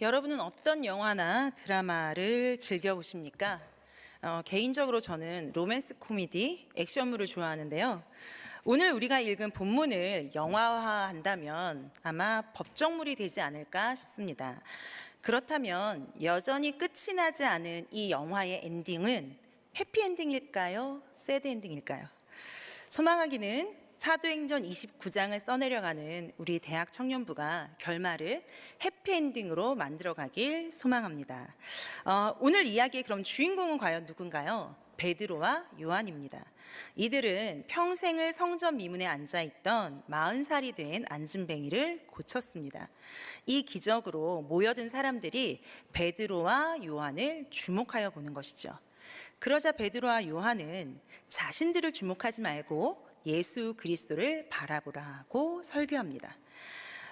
여러분은 어떤 영화나 드라마를 즐겨 보십니까? 개인적으로 저는 로맨스 코미디, 액션물을 좋아하는데요. 오늘 우리가 읽은 본문을 영화화한다면 아마 법정물이 되지 않을까 싶습니다. 그렇다면 여전히 끝이 나지 않은 이 영화의 엔딩은 해피엔딩일까요? 새드엔딩일까요? 소망하기는 사도행전 29장을 써내려가는 우리 대학 청년부가 결말을 해피엔딩으로 만들어가길 소망합니다. 오늘 이야기의 그럼 주인공은 과연 누군가요? 베드로와 요한입니다. 이들은 평생을 성전 미문에 앉아있던 40살이 된 안진뱅이를 고쳤습니다. 이 기적으로 모여든 사람들이 베드로와 요한을 주목하여 보는 것이죠. 그러자 베드로와 요한은 자신들을 주목하지 말고 예수 그리스도를 바라보라고 설교합니다.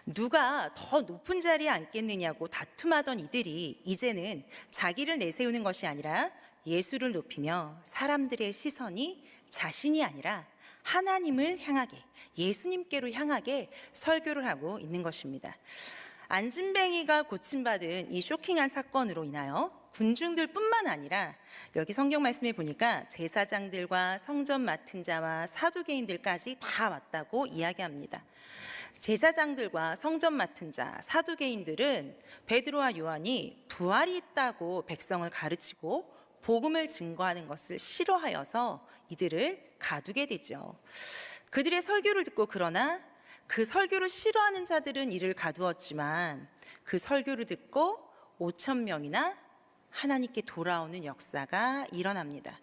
누가 더 높은 자리에 앉겠느냐고 다툼하던 이들이 이제는 자기를 내세우는 것이 아니라 예수를 높이며 사람들의 시선이 자신이 아니라 하나님을 향하게, 예수님께로 향하게 설교를 하고 있는 것입니다. 안진뱅이가 고침받은 이 쇼킹한 사건으로 인하여 군중들 뿐만 아니라 여기 성경 말씀에 보니까 제사장들과 성전 맡은 자와 사두개인들까지 다 왔다고 이야기합니다. 제사장들과 성전 맡은 자, 사두개인들은 베드로와 요한이 부활이 있다고 백성을 가르치고 복음을 증거하는 것을 싫어하여서 이들을 가두게 되죠. 그들의 설교를 듣고 그러나 그 설교를 싫어하는 자들은 이를 가두었지만 그 설교를 듣고 5,000명이나 하나님께 돌아오는 역사가 일어납니다.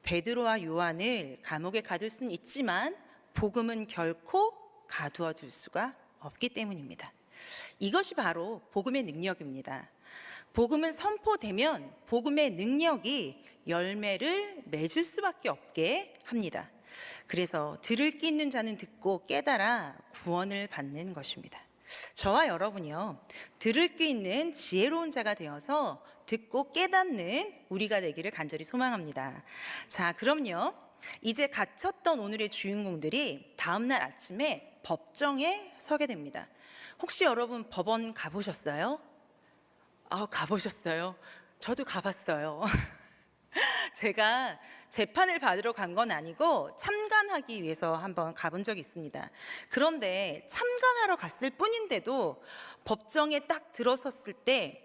베드로와 요한을 감옥에 가둘 수는 있지만 복음은 결코 가두어 둘 수가 없기 때문입니다. 이것이 바로 복음의 능력입니다. 복음은 선포되면 복음의 능력이 열매를 맺을 수밖에 없게 합니다. 그래서 들을 귀 있는 자는 듣고 깨달아 구원을 받는 것입니다. 저와 여러분이요, 들을 귀 있는 지혜로운 자가 되어서 듣고 깨닫는 우리가 되기를 간절히 소망합니다. 자, 그럼요, 이제 갇혔던 오늘의 주인공들이 다음날 아침에 법정에 서게 됩니다. 혹시 여러분 법원 가보셨어요? 가보셨어요? 저도 가봤어요. 제가 재판을 받으러 간 건 아니고 참관하기 위해서 한번 가본 적이 있습니다. 그런데 참관하러 갔을 뿐인데도 법정에 딱 들어섰을 때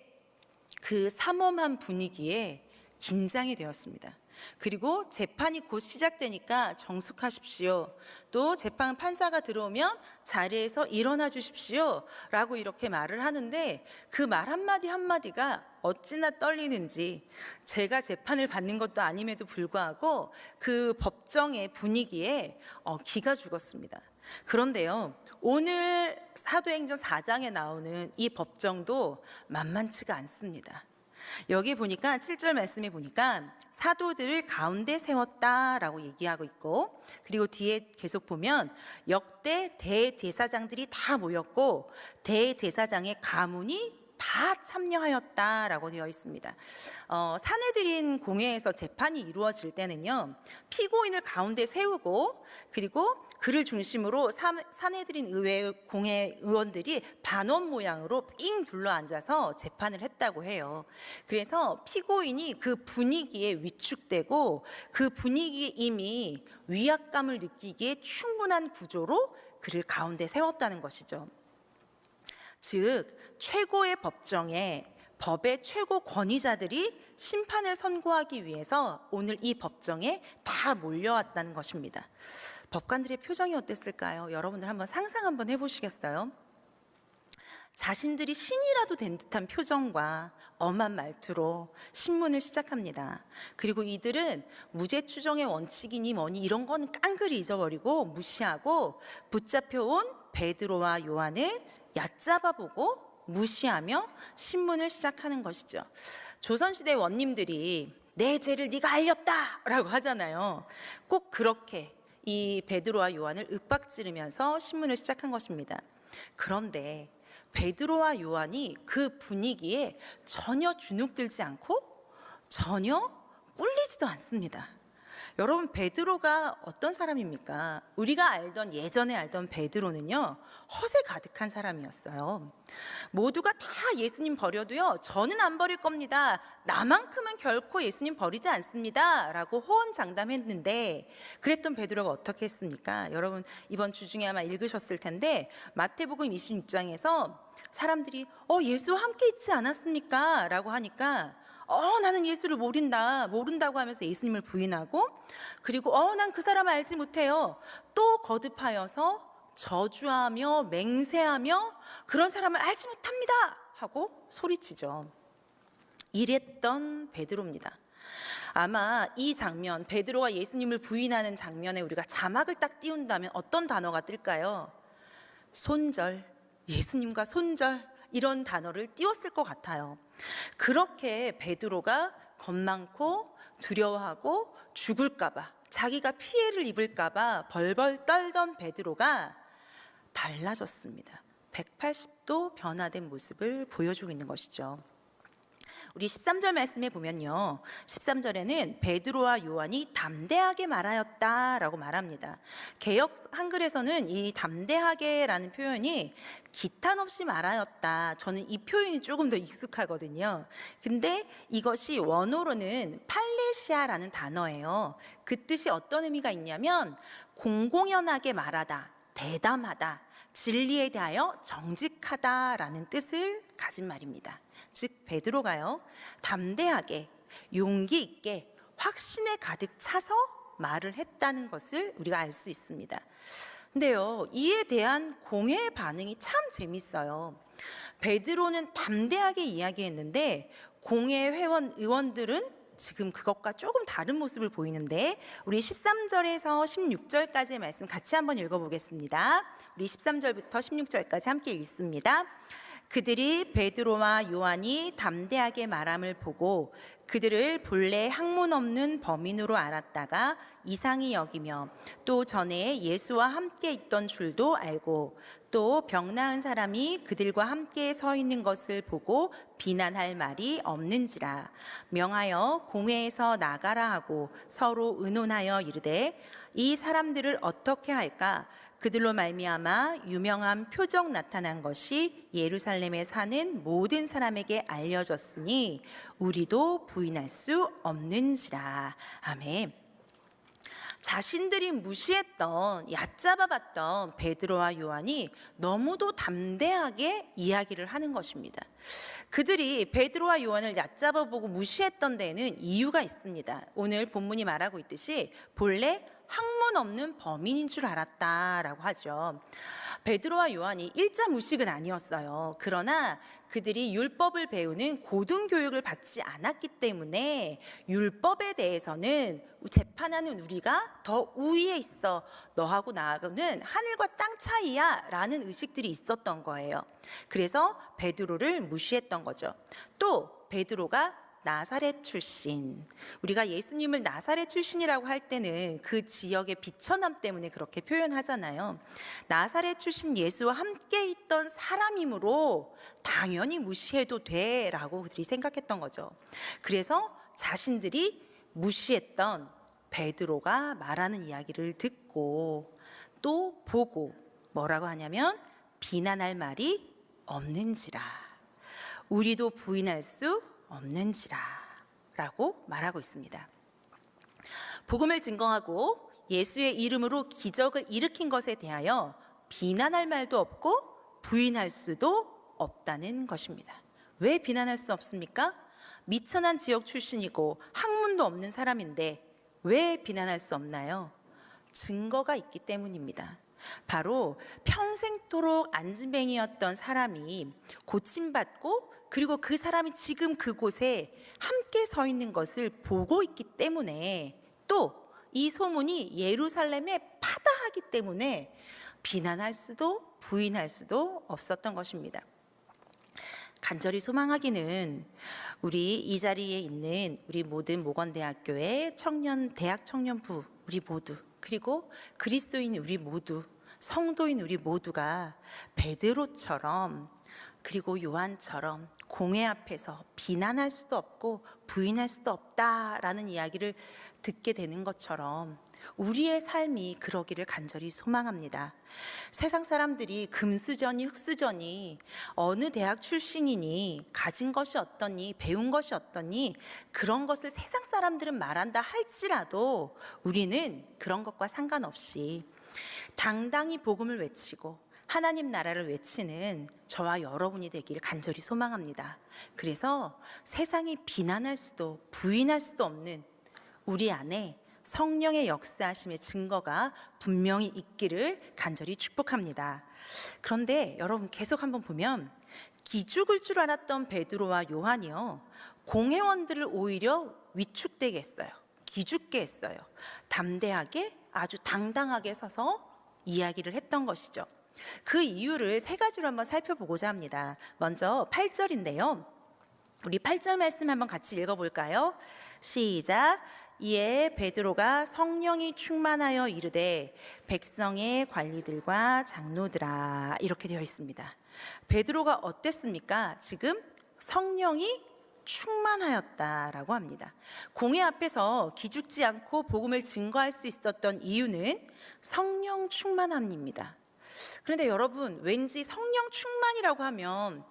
그 삼엄한 분위기에 긴장이 되었습니다. 그리고 재판이 곧 시작되니까 정숙하십시오. 또 재판 판사가 들어오면 자리에서 일어나 주십시오 라고 이렇게 말을 하는데 그 말 한마디 한마디가 어찌나 떨리는지, 제가 재판을 받는 것도 아님에도 불구하고 그 법정의 분위기에 기가 죽었습니다. 그런데요, 오늘 사도행전 4장에 나오는 이 법정도 만만치가 않습니다. 여기 보니까 7절 말씀에 보니까 사도들을 가운데 세웠다라고 얘기하고 있고, 그리고 뒤에 계속 보면 역대 대제사장들이 다 모였고 대제사장의 가문이 다 참여하였다라고 되어 있습니다. 사내들인 공회에서 재판이 이루어질 때는요, 피고인을 가운데 세우고 그리고 그를 중심으로 사내들인 의회 공회 의원들이 반원 모양으로 삥 둘러 앉아서 재판을 했다고 해요. 그래서 피고인이 그 분위기에 위축되고 그 분위기에 이미 위압감을 느끼기에 충분한 구조로 그를 가운데 세웠다는 것이죠. 즉 최고의 법정에 법의 최고 권위자들이 심판을 선고하기 위해서 오늘 이 법정에 다 몰려왔다는 것입니다. 법관들의 표정이 어땠을까요? 여러분들 한번 상상 한번 해보시겠어요? 자신들이 신이라도 된 듯한 표정과 엄한 말투로 신문을 시작합니다. 그리고 이들은 무죄 추정의 원칙이니 뭐니 이런 건 깡그리 잊어버리고 무시하고 붙잡혀온 베드로와 요한을 얕잡아보고 무시하며 신문을 시작하는 것이죠. 조선시대 원님들이 내 죄를 네가 알렸다 라고 하잖아요. 꼭 그렇게 이 베드로와 요한을 윽박지르면서 신문을 시작한 것입니다. 그런데 베드로와 요한이 그 분위기에 전혀 주눅들지 않고 전혀 꿀리지도 않습니다. 여러분, 베드로가 어떤 사람입니까? 우리가 예전에 알던 베드로는요, 허세 가득한 사람이었어요. 모두가 다 예수님 버려도요, 저는 안 버릴 겁니다. 나만큼은 결코 예수님 버리지 않습니다. 라고 호언장담했는데, 그랬던 베드로가 어떻게 했습니까? 여러분, 이번 주 중에 아마 읽으셨을 텐데, 마태복음 26장에서 사람들이 예수와 함께 있지 않았습니까? 라고 하니까 나는 예수를 모른다고 하면서 예수님을 부인하고, 그리고 난 그 사람을 알지 못해요. 또 거듭하여서 저주하며 맹세하며 그런 사람을 알지 못합니다 하고 소리치죠. 이랬던 베드로입니다. 아마 이 장면, 베드로가 예수님을 부인하는 장면에 우리가 자막을 딱 띄운다면 어떤 단어가 뜰까요? 손절, 예수님과 손절, 이런 단어를 띄웠을 것 같아요. 그렇게 베드로가 겁 많고 두려워하고 죽을까봐, 자기가 피해를 입을까봐 벌벌 떨던 베드로가 달라졌습니다. 180도 변화된 모습을 보여주고 있는 것이죠. 우리 13절 말씀에 보면요, 13절에는 베드로와 요한이 담대하게 말하였다라고 말합니다. 개역 한글에서는 이 담대하게라는 표현이 기탄 없이 말하였다, 저는 이 표현이 조금 더 익숙하거든요. 근데 이것이 원어로는 팔레시아라는 단어예요. 그 뜻이 어떤 의미가 있냐면 공공연하게 말하다, 대담하다, 진리에 대하여 정직하다라는 뜻을 가진 말입니다. 즉 베드로가요, 담대하게 용기 있게 확신에 가득 차서 말을 했다는 것을 우리가 알 수 있습니다. 근데요, 이에 대한 공회의 반응이 참 재밌어요. 베드로는 담대하게 이야기했는데 공회 의원들은 지금 그것과 조금 다른 모습을 보이는데, 우리 13절에서 16절까지의 말씀 같이 한번 읽어보겠습니다. 우리 13절부터 16절까지 함께 읽습니다. 그들이 베드로와 요한이 담대하게 말함을 보고 그들을 본래 학문 없는 범인으로 알았다가 이상히 여기며, 또 전에 예수와 함께 있던 줄도 알고, 또 병 나은 사람이 그들과 함께 서 있는 것을 보고 비난할 말이 없는지라 명하여 공회에서 나가라 하고 서로 의논하여 이르되, 이 사람들을 어떻게 할까? 그들로 말미암아 유명한 표적 나타난 것이 예루살렘에 사는 모든 사람에게 알려졌으니 우리도 부인할 수 없는지라. 아멘. 자신들이 무시했던, 얕잡아봤던 베드로와 요한이 너무도 담대하게 이야기를 하는 것입니다. 그들이 베드로와 요한을 얕잡아보고 무시했던 데에는 이유가 있습니다. 오늘 본문이 말하고 있듯이 본래 학문 없는 범인인 줄 알았다라고 하죠. 베드로와 요한이 일자 무식은 아니었어요. 그러나 그들이 율법을 배우는 고등교육을 받지 않았기 때문에 율법에 대해서는 재판하는 우리가 더 우위에 있어, 너하고 나하고는 하늘과 땅 차이야 라는 의식들이 있었던 거예요. 그래서 베드로를 무시했던 거죠. 또 베드로가 나사렛 출신, 우리가 예수님을 나사렛 출신이라고 할 때는 그 지역의 비천함 때문에 그렇게 표현하잖아요. 나사렛 출신 예수와 함께 있던 사람이므로 당연히 무시해도 돼 라고 그들이 생각했던 거죠. 그래서 자신들이 무시했던 베드로가 말하는 이야기를 듣고 또 보고 뭐라고 하냐면 비난할 말이 없는지라, 우리도 부인할 수 없는지라 라고 말하고 있습니다. 복음을 증거하고 예수의 이름으로 기적을 일으킨 것에 대하여 비난할 말도 없고 부인할 수도 없다는 것입니다. 왜 비난할 수 없습니까? 미천한 지역 출신이고 학문도 없는 사람인데 왜 비난할 수 없나요? 증거가 있기 때문입니다. 바로 평생토록 안진뱅이였던 사람이 고침받고, 그리고 그 사람이 지금 그곳에 함께 서 있는 것을 보고 있기 때문에, 또 이 소문이 예루살렘에 파다하기 때문에 비난할 수도 부인할 수도 없었던 것입니다. 간절히 소망하기는 우리 이 자리에 있는 우리 모든 모건대학교의 대학 청년부 우리 모두, 그리고 그리스도인 우리 모두, 성도인 우리 모두가 베드로처럼 그리고 요한처럼 공회 앞에서 비난할 수도 없고 부인할 수도 없다라는 이야기를 듣게 되는 것처럼 우리의 삶이 그러기를 간절히 소망합니다. 세상 사람들이 금수저니 흙수저니 어느 대학 출신이니 가진 것이 어떠니 배운 것이 어떠니 그런 것을 세상 사람들은 말한다 할지라도 우리는 그런 것과 상관없이 당당히 복음을 외치고 하나님 나라를 외치는 저와 여러분이 되기를 간절히 소망합니다. 그래서 세상이 비난할 수도 부인할 수도 없는 우리 안에 성령의 역사하심의 증거가 분명히 있기를 간절히 축복합니다. 그런데 여러분 계속 한번 보면 기죽을 줄 알았던 베드로와 요한이요, 공회원들을 오히려 위축되게 했어요. 기죽게 했어요. 담대하게 아주 당당하게 서서 이야기를 했던 것이죠. 그 이유를 세 가지로 한번 살펴보고자 합니다. 먼저 8절인데요. 우리 8절 말씀 한번 같이 읽어볼까요? 시작. 이에 베드로가 성령이 충만하여 이르되 백성의 관리들과 장로들아, 이렇게 되어 있습니다. 베드로가 어땠습니까? 지금 성령이 충만하였다라고 합니다. 공회 앞에서 기죽지 않고 복음을 증거할 수 있었던 이유는 성령 충만함입니다. 그런데 여러분, 왠지 성령 충만이라고 하면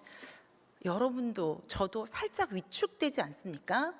여러분도 저도 살짝 위축되지 않습니까?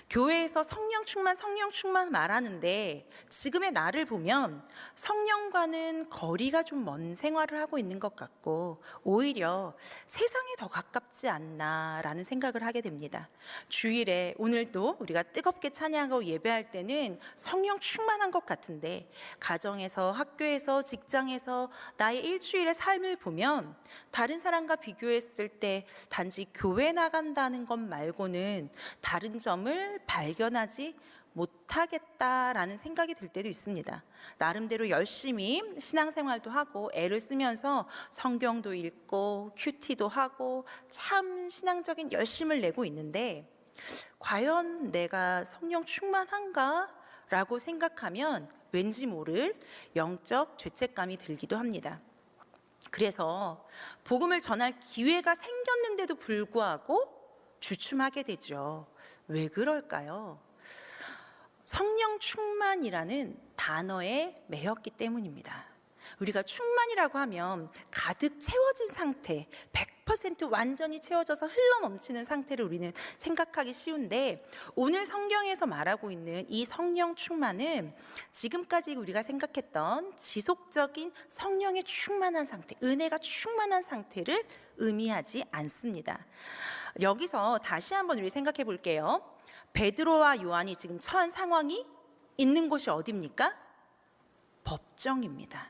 교회에서 성령 충만 말하는데 지금의 나를 보면 성령과는 거리가 좀 먼 생활을 하고 있는 것 같고 오히려 세상에 더 가깝지 않나라는 생각을 하게 됩니다. 주일에 오늘도 우리가 뜨겁게 찬양하고 예배할 때는 성령 충만한 것 같은데 가정에서, 학교에서, 직장에서 나의 일주일의 삶을 보면 다른 사람과 비교했을 때 단지 교회 나간다는 것 말고는 다른 점을 발견하지 못하겠다라는 생각이 들 때도 있습니다. 나름대로 열심히 신앙생활도 하고 애를 쓰면서 성경도 읽고 큐티도 하고 참 신앙적인 열심을 내고 있는데 과연 내가 성령 충만한가? 라고 생각하면 왠지 모를 영적 죄책감이 들기도 합니다. 그래서 복음을 전할 기회가 생겼는데도 불구하고 주춤하게 되죠. 왜 그럴까요? 성령 충만이라는 단어에 매였기 때문입니다. 우리가 충만이라고 하면 가득 채워진 상태, 100% 완전히 채워져서 흘러넘치는 상태를 우리는 생각하기 쉬운데 오늘 성경에서 말하고 있는 이 성령 충만은 지금까지 우리가 생각했던 지속적인 성령의 충만한 상태, 은혜가 충만한 상태를 의미하지 않습니다. 여기서 다시 한번 우리 생각해 볼게요. 베드로와 요한이 지금 처한 상황이 있는 곳이 어디입니까? 법정입니다.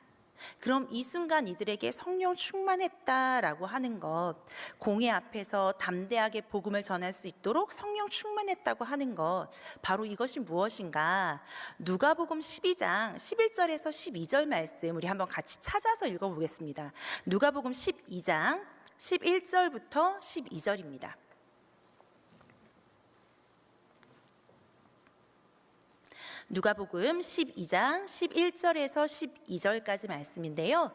그럼 이 순간 이들에게 성령 충만했다라고 하는 것, 공회 앞에서 담대하게 복음을 전할 수 있도록 성령 충만했다고 하는 것, 바로 이것이 무엇인가? 누가복음 12장 11절에서 12절 말씀 우리 한번 같이 찾아서 읽어보겠습니다. 누가복음 12장 11절부터 12절입니다. 누가복음 12장 11절에서 12절까지 말씀인데요.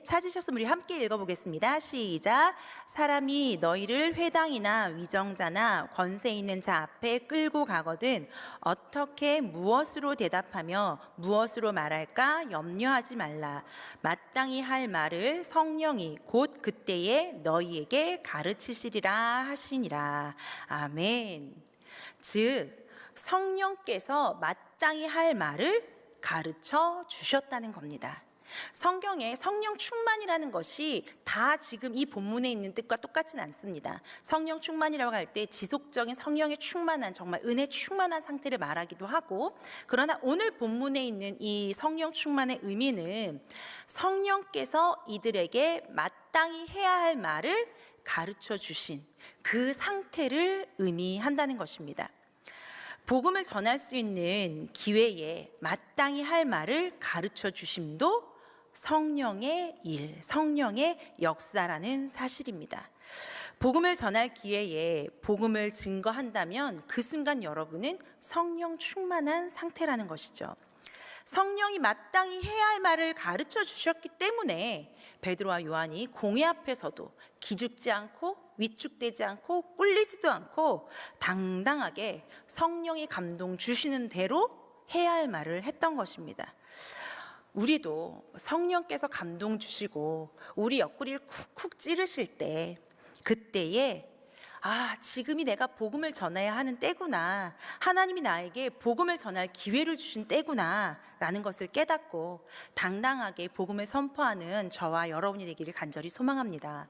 찾으셨으면 우리 함께 읽어보겠습니다. 시작. 사람이 너희를 회당이나 위정자나 권세 있는 자 앞에 끌고 가거든 어떻게 무엇으로 대답하며 무엇으로 말할까 염려하지 말라. 마땅히 할 말을 성령이 곧 그때에 너희에게 가르치시리라 하시니라. 아멘. 즉 성령께서 마땅히 할 말을 가르쳐 주셨다는 겁니다. 성경에 성령 충만이라는 것이 다 지금 이 본문에 있는 뜻과 똑같지는 않습니다. 성령 충만이라고 할 때 지속적인 성령의 충만한, 정말 은혜 충만한 상태를 말하기도 하고, 그러나 오늘 본문에 있는 이 성령 충만의 의미는 성령께서 이들에게 마땅히 해야 할 말을 가르쳐 주신 그 상태를 의미한다는 것입니다. 복음을 전할 수 있는 기회에 마땅히 할 말을 가르쳐 주심도 성령의 일, 성령의 역사라는 사실입니다. 복음을 전할 기회에 복음을 증거한다면 그 순간 여러분은 성령 충만한 상태라는 것이죠. 성령이 마땅히 해야 할 말을 가르쳐 주셨기 때문에 베드로와 요한이 공회 앞에서도 기죽지 않고 위축되지 않고 꿀리지도 않고 당당하게 성령이 감동 주시는 대로 해야 할 말을 했던 것입니다. 우리도 성령께서 감동 주시고 우리 옆구리를 쿡쿡 찌르실 때, 그때에 지금이 내가 복음을 전해야 하는 때구나, 하나님이 나에게 복음을 전할 기회를 주신 때구나 라는 것을 깨닫고 당당하게 복음을 선포하는 저와 여러분이 되기를 간절히 소망합니다.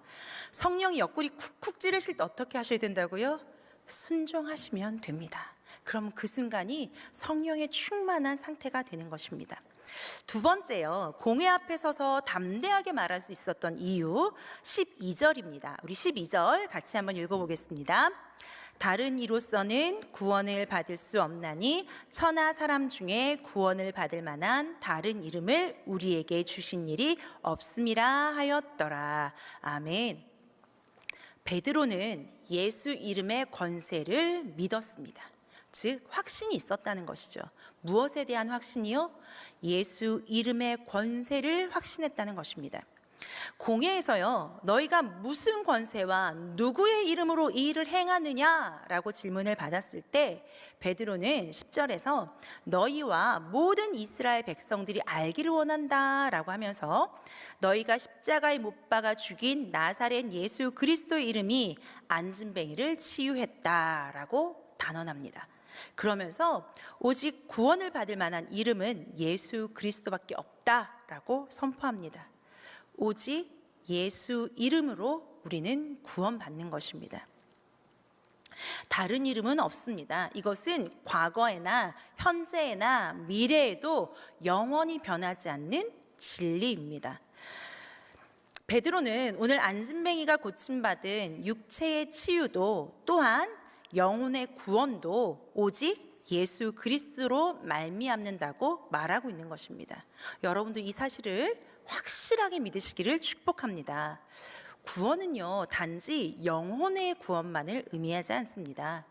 성령이 옆구리 쿡쿡 찌르실 때 어떻게 하셔야 된다고요? 순종하시면 됩니다. 그럼 그 순간이 성령의 충만한 상태가 되는 것입니다. 두 번째요, 공회 앞에 서서 담대하게 말할 수 있었던 이유 12절입니다. 우리 12절 같이 한번 읽어보겠습니다. 다른 이로서는 구원을 받을 수 없나니 천하 사람 중에 구원을 받을 만한 다른 이름을 우리에게 주신 일이 없음이라 하였더라. 아멘. 베드로는 예수 이름의 권세를 믿었습니다. 즉 확신이 있었다는 것이죠. 무엇에 대한 확신이요? 예수 이름의 권세를 확신했다는 것입니다. 공회에서요, 너희가 무슨 권세와 누구의 이름으로 이 일을 행하느냐라고 질문을 받았을 때 베드로는 10절에서 너희와 모든 이스라엘 백성들이 알기를 원한다라고 하면서 너희가 십자가에 못 박아 죽인 나사렛 예수 그리스도의 이름이 안진뱅이를 치유했다라고 단언합니다. 그러면서 오직 구원을 받을 만한 이름은 예수 그리스도밖에 없다라고 선포합니다. 오직 예수 이름으로 우리는 구원받는 것입니다. 다른 이름은 없습니다. 이것은 과거에나 현재나 미래에도 영원히 변하지 않는 진리입니다. 베드로는 오늘 안진뱅이가 고침받은 육체의 치유도 또한 영혼의 구원도 오직 예수 그리스도로 말미암는다고 말하고 있는 것입니다. 여러분도 이 사실을 확실하게 믿으시기를 축복합니다. 구원은요, 단지 영혼의 구원만을 의미하지 않습니다.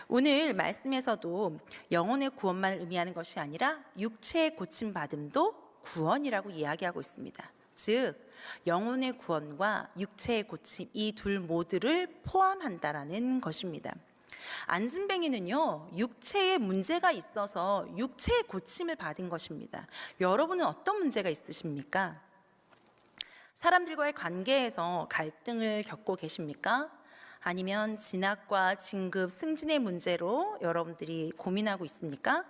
오늘 말씀에서도 영혼의 구원만을 의미하는 것이 아니라 육체의 고침받음도 구원이라고 이야기하고 있습니다. 즉 영혼의 구원과 육체의 고침, 이 둘 모두를 포함한다라는 것입니다. 안진뱅이는요, 육체에 문제가 있어서 육체의 고침을 받은 것입니다. 여러분은 어떤 문제가 있으십니까? 사람들과의 관계에서 갈등을 겪고 계십니까? 아니면 진학과 진급, 승진의 문제로 여러분들이 고민하고 있습니까?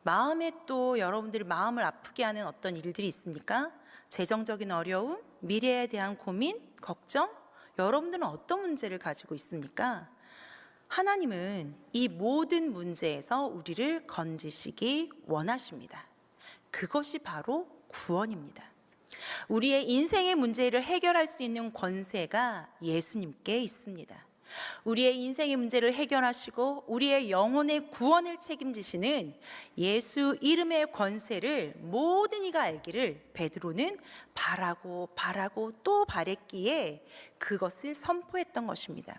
마음에 또 여러분들이 마음을 아프게 하는 어떤 일들이 있습니까? 재정적인 어려움, 미래에 대한 고민, 걱정? 여러분들은 어떤 문제를 가지고 있습니까? 하나님은 이 모든 문제에서 우리를 건지시기 원하십니다. 그것이 바로 구원입니다. 우리의 인생의 문제를 해결할 수 있는 권세가 예수님께 있습니다. 우리의 인생의 문제를 해결하시고 우리의 영혼의 구원을 책임지시는 예수 이름의 권세를 모든 이가 알기를 베드로는 바라고 또 바랬기에 그것을 선포했던 것입니다.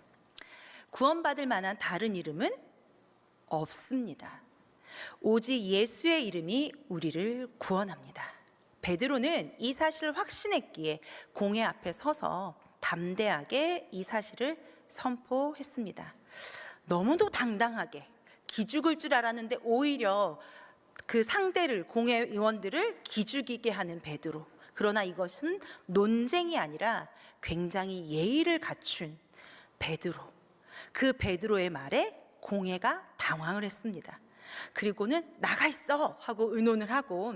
구원받을 만한 다른 이름은 없습니다. 오직 예수의 이름이 우리를 구원합니다. 베드로는 이 사실을 확신했기에 공회 앞에 서서 담대하게 이 사실을 선포했습니다. 너무도 당당하게 기죽을 줄 알았는데 오히려 그 상대를, 공회 의원들을 기죽이게 하는 베드로. 그러나 이것은 논쟁이 아니라 굉장히 예의를 갖춘 베드로. 그 베드로의 말에 공회가 당황을 했습니다. 그리고는 나가 있어 하고 의논을 하고,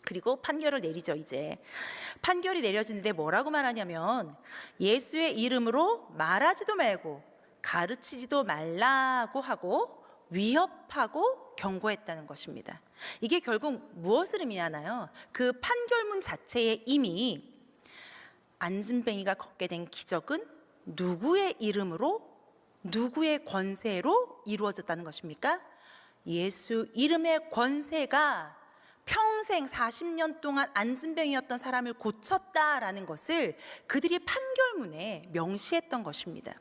그리고 판결을 내리죠. 이제 판결이 내려지는데 뭐라고 말하냐면 예수의 이름으로 말하지도 말고 가르치지도 말라고 하고 위협하고 경고했다는 것입니다. 이게 결국 무엇을 의미하나요? 그 판결문 자체에 이미 안진뱅이가 걷게 된 기적은 누구의 이름으로, 누구의 권세로 이루어졌다는 것입니까? 예수 이름의 권세가 평생 40년 동안 안진뱅이였던 사람을 고쳤다라는 것을 그들이 판결문에 명시했던 것입니다.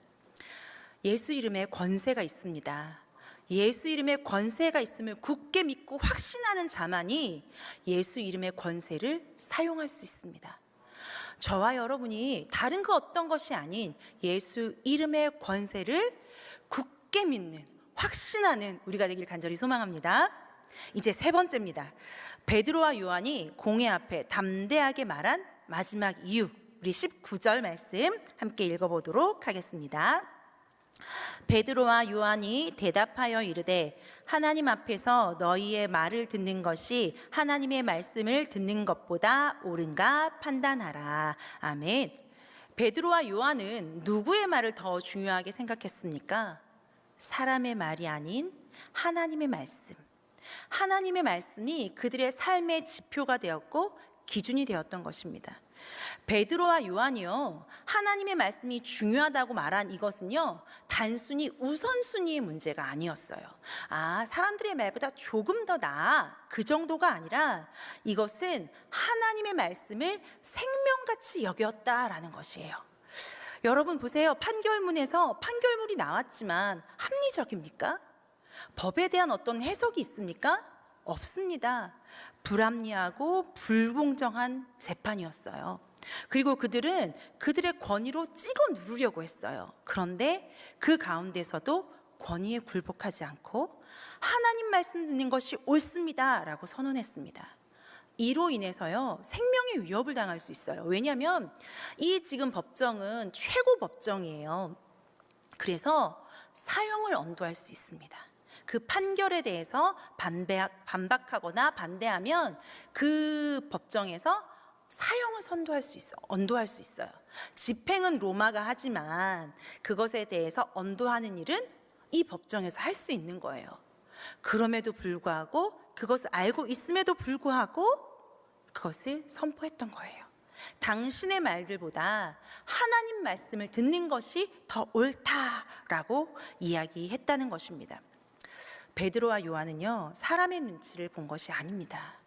예수 이름에 권세가 있습니다. 예수 이름에 권세가 있음을 굳게 믿고 확신하는 자만이 예수 이름의 권세를 사용할 수 있습니다. 저와 여러분이 다른 그 어떤 것이 아닌 예수 이름의 권세를 굳게 믿는, 확신하는 우리가 되길 간절히 소망합니다. 이제 세 번째입니다. 베드로와 요한이 공회 앞에 담대하게 말한 마지막 이유, 우리 19절 말씀 함께 읽어보도록 하겠습니다. 베드로와 요한이 대답하여 이르되 하나님 앞에서 너희의 말을 듣는 것이 하나님의 말씀을 듣는 것보다 옳은가 판단하라. 아멘. 베드로와 요한은 누구의 말을 더 중요하게 생각했습니까? 사람의 말이 아닌 하나님의 말씀. 하나님의 말씀이 그들의 삶의 지표가 되었고 기준이 되었던 것입니다. 베드로와 요한이요, 하나님의 말씀이 중요하다고 말한 이것은요, 단순히 우선순위의 문제가 아니었어요. 사람들의 말보다 조금 더 나아, 그 정도가 아니라 이것은 하나님의 말씀을 생명같이 여겼다라는 것이에요. 여러분 보세요. 판결문에서 판결문이 나왔지만 합리적입니까? 법에 대한 어떤 해석이 있습니까? 없습니다. 불합리하고 불공정한 재판이었어요. 그리고 그들은 그들의 권위로 찍어 누르려고 했어요. 그런데 그 가운데서도 권위에 굴복하지 않고 하나님 말씀 듣는 것이 옳습니다 라고 선언했습니다. 이로 인해서요, 생명의 위협을 당할 수 있어요. 왜냐하면 이 지금 법정은 최고 법정이에요. 그래서 사형을 언도할 수 있습니다. 그 판결에 대해서 반박하거나 반대하면 그 법정에서 사형을 언도할 수 있어요. 집행은 로마가 하지만 그것에 대해서 언도하는 일은 이 법정에서 할 수 있는 거예요. 그럼에도 불구하고, 그것을 알고 있음에도 불구하고 그것을 선포했던 거예요. 당신의 말들보다 하나님 말씀을 듣는 것이 더 옳다라고 이야기했다는 것입니다. 베드로와 요한은요, 사람의 눈치를 본 것이 아닙니다.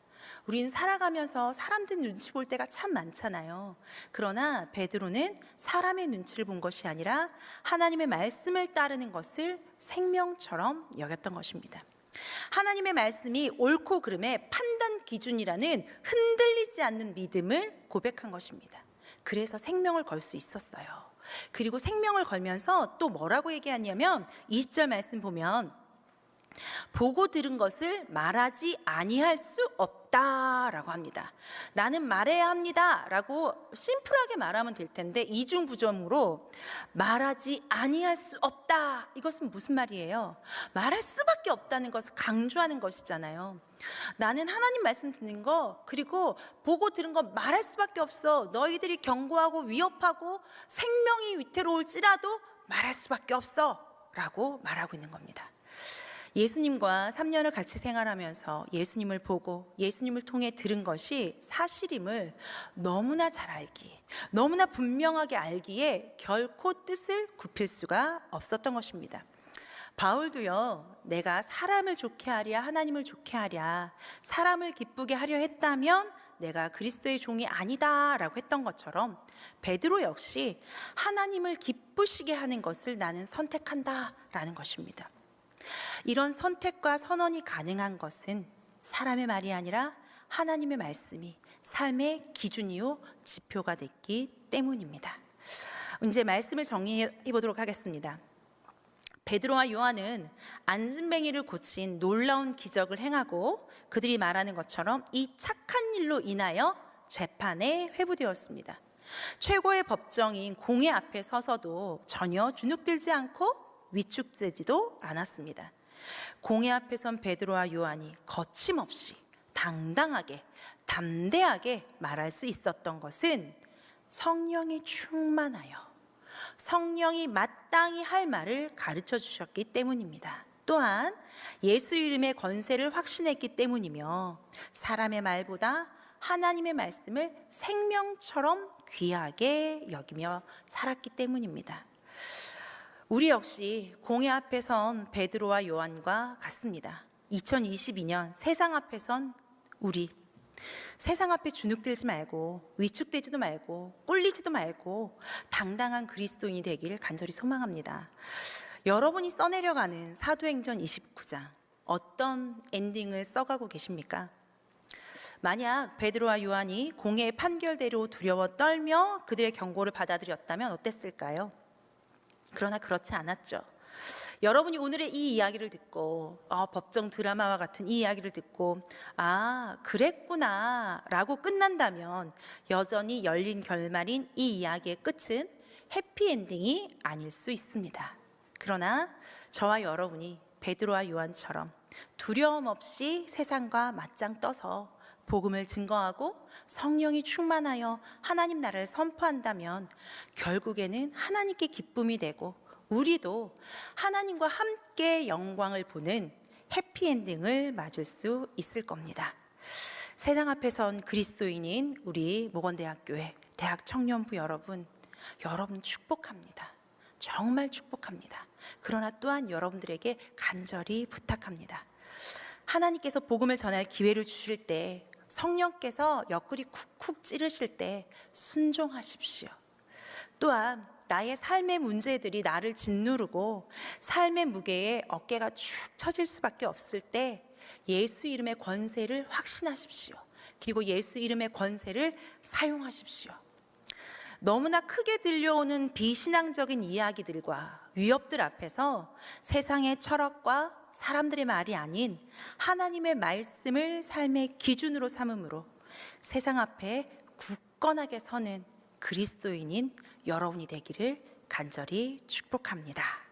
우린 살아가면서 사람들 눈치 볼 때가 참 많잖아요. 그러나 베드로는 사람의 눈치를 본 것이 아니라 하나님의 말씀을 따르는 것을 생명처럼 여겼던 것입니다. 하나님의 말씀이 옳고 그름의 판단 기준이라는 흔들리지 않는 믿음을 고백한 것입니다. 그래서 생명을 걸 수 있었어요. 그리고 생명을 걸면서 또 뭐라고 얘기하냐면 20절 말씀 보면 보고 들은 것을 말하지 아니할 수 없다라고 합니다. 나는 말해야 합니다라고 심플하게 말하면 될 텐데 이중부정으로 말하지 아니할 수 없다. 이것은 무슨 말이에요? 말할 수밖에 없다는 것을 강조하는 것이잖아요. 나는 하나님 말씀 듣는 거, 그리고 보고 들은 거 말할 수밖에 없어. 너희들이 경고하고 위협하고 생명이 위태로울지라도 말할 수밖에 없어 라고 말하고 있는 겁니다. 예수님과 3년을 같이 생활하면서 예수님을 보고 예수님을 통해 들은 것이 사실임을 너무나 잘 알기에, 너무나 분명하게 알기에 결코 뜻을 굽힐 수가 없었던 것입니다. 바울도요, 내가 사람을 좋게 하랴 하나님을 좋게 하랴, 사람을 기쁘게 하려 했다면 내가 그리스도의 종이 아니다 라고 했던 것처럼 베드로 역시 하나님을 기쁘시게 하는 것을 나는 선택한다 라는 것입니다. 이런 선택과 선언이 가능한 것은 사람의 말이 아니라 하나님의 말씀이 삶의 기준이요 지표가 됐기 때문입니다. 이제 말씀을 정리해 보도록 하겠습니다. 베드로와 요한은 안진뱅이를 고친 놀라운 기적을 행하고 그들이 말하는 것처럼 이 착한 일로 인하여 재판에 회부되었습니다. 최고의 법정인 공회 앞에 서서도 전혀 주눅들지 않고 위축되지도 않았습니다. 공회 앞에 선 베드로와 요한이 거침없이 당당하게 담대하게 말할 수 있었던 것은 성령이 충만하여 성령이 마땅히 할 말을 가르쳐 주셨기 때문입니다. 또한 예수 이름의 권세를 확신했기 때문이며 사람의 말보다 하나님의 말씀을 생명처럼 귀하게 여기며 살았기 때문입니다. 우리 역시 공회 앞에 선 베드로와 요한과 같습니다. 2022년 세상 앞에 선 우리, 세상 앞에 주눅들지 말고 위축되지도 말고 꿀리지도 말고 당당한 그리스도인이 되길 간절히 소망합니다. 여러분이 써내려가는 사도행전 29장 어떤 엔딩을 써가고 계십니까? 만약 베드로와 요한이 공회의 판결대로 두려워 떨며 그들의 경고를 받아들였다면 어땠을까요? 그러나 그렇지 않았죠. 여러분이 오늘의 이 이야기를 듣고 법정 드라마와 같은 이 이야기를 듣고 그랬구나 라고 끝난다면 여전히 열린 결말인 이 이야기의 끝은 해피엔딩이 아닐 수 있습니다. 그러나 저와 여러분이 베드로와 요한처럼 두려움 없이 세상과 맞짱 떠서 복음을 증거하고 성령이 충만하여 하나님 나라를 선포한다면 결국에는 하나님께 기쁨이 되고 우리도 하나님과 함께 영광을 보는 해피엔딩을 맞을 수 있을 겁니다. 세상 앞에 선 그리스도인인 우리 목원대학교의 대학 청년부 여러분 축복합니다. 정말 축복합니다. 그러나 또한 여러분들에게 간절히 부탁합니다. 하나님께서 복음을 전할 기회를 주실 때, 성령께서 옆구리 쿡쿡 찌르실 때 순종하십시오. 또한 나의 삶의 문제들이 나를 짓누르고 삶의 무게에 어깨가 축 처질 수밖에 없을 때 예수 이름의 권세를 확신하십시오. 그리고 예수 이름의 권세를 사용하십시오. 너무나 크게 들려오는 비신앙적인 이야기들과 위협들 앞에서 세상의 철학과 사람들의 말이 아닌 하나님의 말씀을 삶의 기준으로 삼음으로 세상 앞에 굳건하게 서는 그리스도인인 여러분이 되기를 간절히 축복합니다.